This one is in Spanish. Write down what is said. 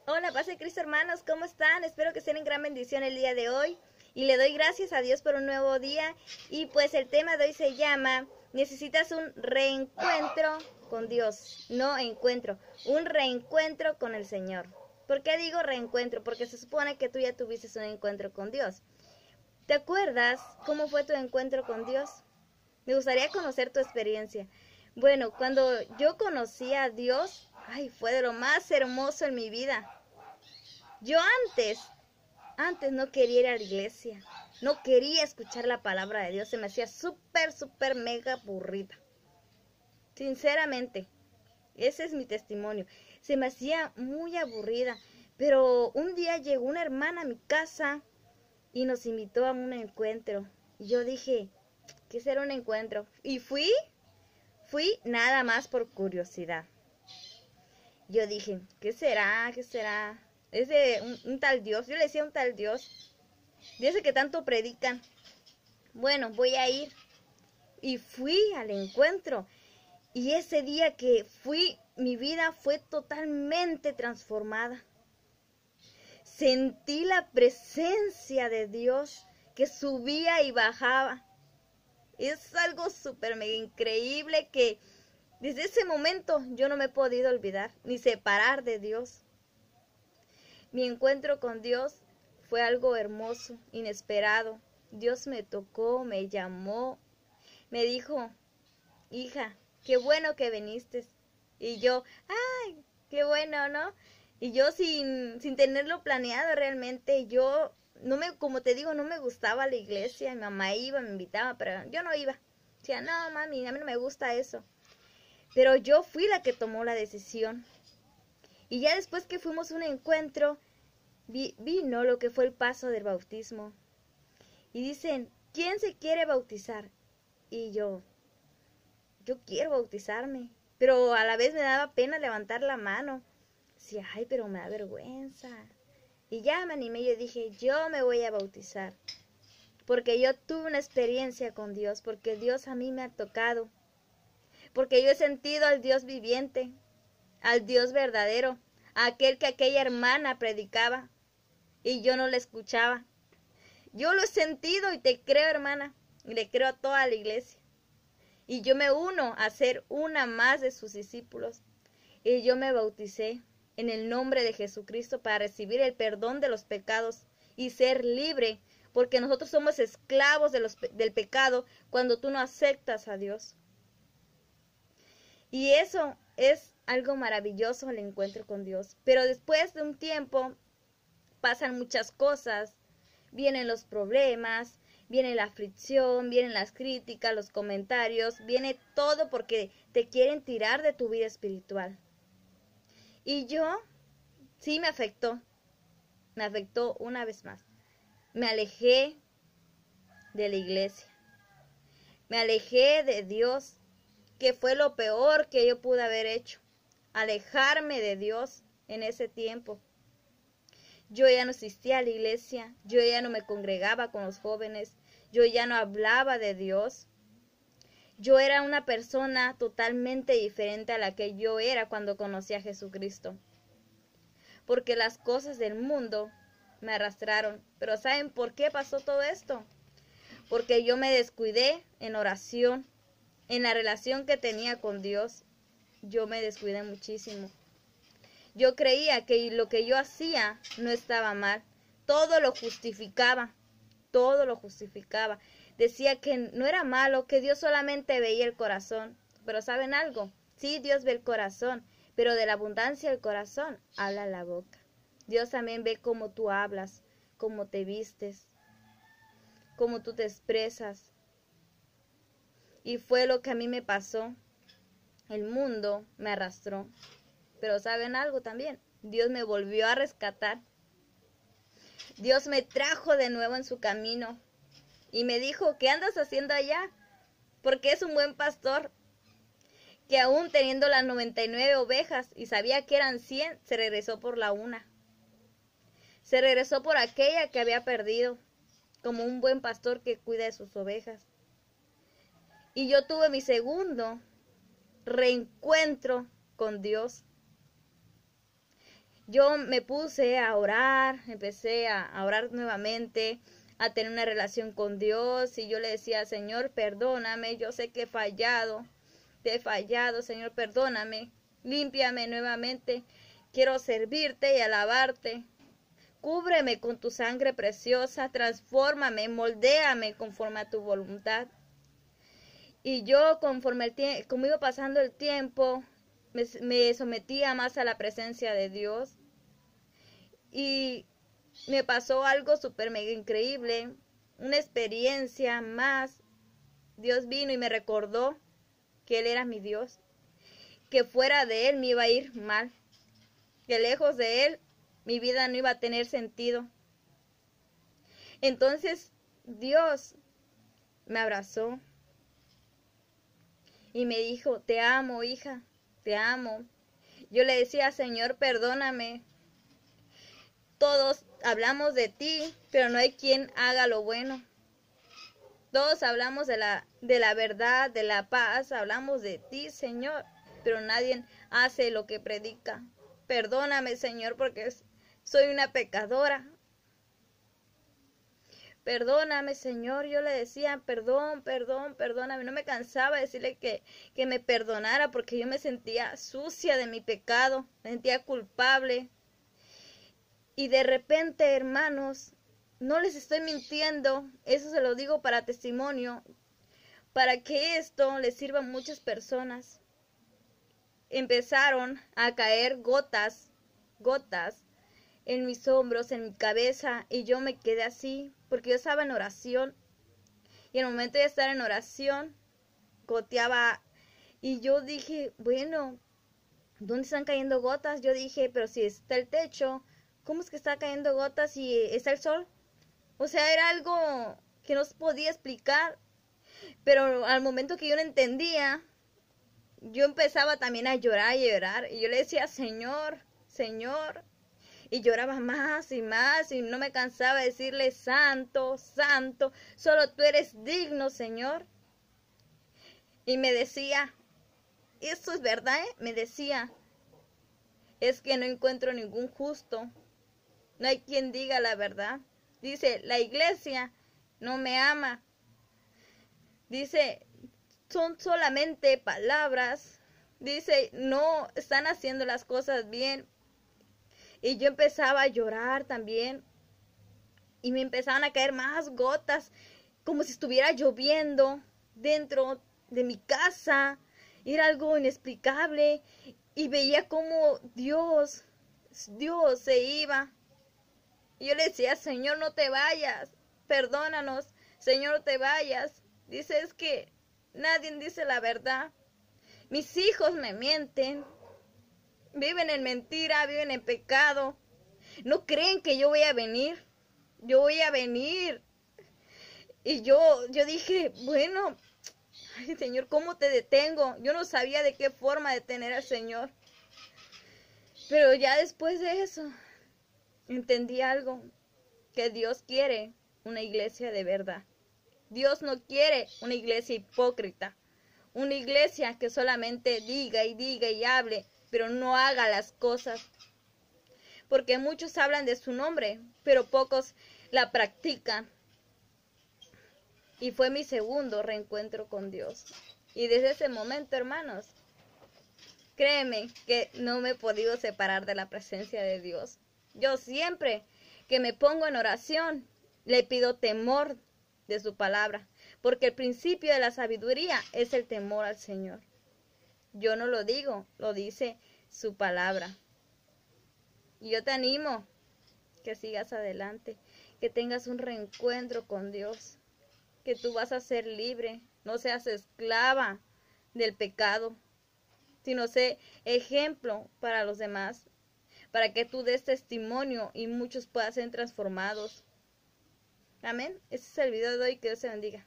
Hola, paz de Cristo, hermanos, ¿cómo están? Espero que estén en gran bendición el día de hoy y le doy gracias a Dios por un nuevo día. Y pues el tema de hoy se llama necesitas un reencuentro con Dios, no encuentro, un reencuentro con el Señor. ¿Por qué digo reencuentro? Porque se supone que tú ya tuviste un encuentro con Dios. ¿Te acuerdas cómo fue tu encuentro con Dios? Me gustaría conocer tu experiencia. Bueno, cuando yo conocí a Dios, ay, fue de lo más hermoso en mi vida. Yo antes no quería ir a la iglesia, no quería escuchar la palabra de Dios, se me hacía súper mega aburrida. Sinceramente, ese es mi testimonio. Se me hacía muy aburrida, pero un día llegó una hermana a mi casa y nos invitó a un encuentro. Y yo dije, ¿qué será un encuentro? Y fui nada más por curiosidad. Yo dije, ¿qué será? ¿Qué será? Es de un tal Dios. Yo le decía un tal Dios. Dice que tanto predican. Bueno, voy a ir. Y fui al encuentro. Y ese día que fui, mi vida fue totalmente transformada. Sentí la presencia de Dios que subía y bajaba. Es algo súper mega increíble que desde ese momento yo no me he podido olvidar ni separar de Dios. Mi encuentro con Dios fue algo hermoso, inesperado. Dios me tocó, me llamó, me dijo, hija, qué bueno que viniste. Y yo, ay, qué bueno, ¿no? Y yo sin tenerlo planeado realmente, yo, no me, como te digo, no me gustaba la iglesia. Mi mamá iba, me invitaba, pero yo no iba. Decía, no, mami, a mí no me gusta eso. Pero yo fui la que tomó la decisión. Y ya después que fuimos a un encuentro, vino lo que fue el paso del bautismo. Y dicen, ¿quién se quiere bautizar? Y yo quiero bautizarme. Pero a la vez me daba pena levantar la mano. Decía, ay, pero me da vergüenza. Y ya me animé y yo dije, yo me voy a bautizar. Porque yo tuve una experiencia con Dios, porque Dios a mí me ha tocado. Porque yo he sentido al Dios viviente, al Dios verdadero, a aquel que aquella hermana predicaba y yo no la escuchaba. Yo lo he sentido y te creo, hermana, y le creo a toda la iglesia. Y yo me uno a ser una más de sus discípulos. Y yo me bauticé en el nombre de Jesucristo para recibir el perdón de los pecados y ser libre, porque nosotros somos esclavos del pecado cuando tú no aceptas a Dios. Y eso es algo maravilloso, el encuentro con Dios. Pero después de un tiempo pasan muchas cosas, vienen los problemas, viene la aflicción, vienen las críticas, los comentarios, viene todo porque te quieren tirar de tu vida espiritual. Y yo, sí me afectó una vez más. Me alejé de la iglesia, me alejé de Dios, que fue lo peor que yo pude haber hecho, alejarme de Dios en ese tiempo. Yo ya no asistía a la iglesia, yo ya no me congregaba con los jóvenes, yo ya no hablaba de Dios. Yo era una persona totalmente diferente a la que yo era cuando conocí a Jesucristo. Porque las cosas del mundo me arrastraron. Pero ¿saben por qué pasó todo esto? Porque yo me descuidé en oración, en la relación que tenía con Dios. Yo me descuidé muchísimo. Yo creía que lo que yo hacía no estaba mal. Todo lo justificaba. Todo lo justificaba. Decía que no era malo, que Dios solamente veía el corazón. Pero ¿saben algo? Sí, Dios ve el corazón, pero de la abundancia del corazón habla la boca. Dios también ve cómo tú hablas, cómo te vistes, cómo tú te expresas. Y fue lo que a mí me pasó. El mundo me arrastró. Pero ¿saben algo también? Dios me volvió a rescatar. Dios me trajo de nuevo en su camino. Y me dijo, ¿qué andas haciendo allá? Porque es un buen pastor. Que aún teniendo las 99 ovejas y sabía que eran 100, se regresó por la una. Se regresó por aquella que había perdido, como un buen pastor que cuida de sus ovejas. Y yo tuve mi segundo reencuentro con Dios. yo me puse a orar, empecé a orar nuevamente, a tener una relación con Dios, y yo le decía, Señor, perdóname, yo sé que te he fallado, Señor, perdóname, límpiame nuevamente, quiero servirte y alabarte. Cúbreme con tu sangre preciosa, transfórmame, moldéame conforme a tu voluntad. Y yo, conforme como iba pasando el tiempo, me sometía más a la presencia de Dios. Y me pasó algo súper mega increíble, una experiencia más. Dios vino y me recordó que Él era mi Dios, que fuera de Él me iba a ir mal, que lejos de Él mi vida no iba a tener sentido. Entonces Dios me abrazó y me dijo, te amo, hija, te amo. Yo le decía, Señor, perdóname. Todos hablamos de ti, pero no hay quien haga lo bueno. Todos hablamos de la verdad, de la paz, hablamos de ti, Señor, pero nadie hace lo que predica. Perdóname, Señor, porque soy una pecadora. Perdóname, Señor. Yo le decía, perdóname. No me cansaba de decirle que me perdonara porque yo me sentía sucia de mi pecado, me sentía culpable. Y de repente, hermanos, no les estoy mintiendo, eso se lo digo para testimonio, para que esto les sirva a muchas personas. Empezaron a caer gotas en mis hombros, en mi cabeza, y yo me quedé así, porque yo estaba en oración, y en el momento de estar en oración, goteaba, y yo dije, bueno, ¿dónde están cayendo gotas? Yo dije, pero si está el techo, ¿cómo es que está cayendo gotas si está el sol? O sea, era algo que no se podía explicar, pero al momento que yo no entendía, yo empezaba también a llorar y llorar, y yo le decía, Señor, Señor, y lloraba más, y no me cansaba de decirle, Santo, Santo, solo tú eres digno, Señor. Y me decía, esto es verdad, ¿eh? Me decía, es que no encuentro ningún justo, no hay quien diga la verdad. Dice, la iglesia no me ama. Dice, son solamente palabras. Dice, no están haciendo las cosas bien. Y yo empezaba a llorar también. Y me empezaban a caer más gotas, como si estuviera lloviendo dentro de mi casa. Era algo inexplicable. Y veía como Dios se iba. Y yo le decía, Señor, no te vayas, perdónanos, Señor, no te vayas. Dice, es que nadie dice la verdad. Mis hijos me mienten, viven en mentira, viven en pecado. No creen que yo voy a venir, yo voy a venir. Y yo dije, bueno, ay, Señor, ¿cómo te detengo? Yo no sabía de qué forma detener al Señor. Pero ya después de eso, entendí algo, que Dios quiere una iglesia de verdad. Dios no quiere una iglesia hipócrita, una iglesia que solamente diga y hable, pero no haga las cosas. Porque muchos hablan de su nombre, pero pocos la practican. Y fue mi segundo reencuentro con Dios. Y desde ese momento, hermanos, créeme que no me he podido separar de la presencia de Dios. Yo siempre que me pongo en oración, le pido temor de su palabra, porque el principio de la sabiduría es el temor al Señor. Yo no lo digo, lo dice su palabra. Y yo te animo que sigas adelante, que tengas un reencuentro con Dios, que tú vas a ser libre, no seas esclava del pecado, sino sé ejemplo para los demás, para que tú des testimonio y muchos puedan ser transformados. Amén. Este es el video de hoy. Que Dios te bendiga.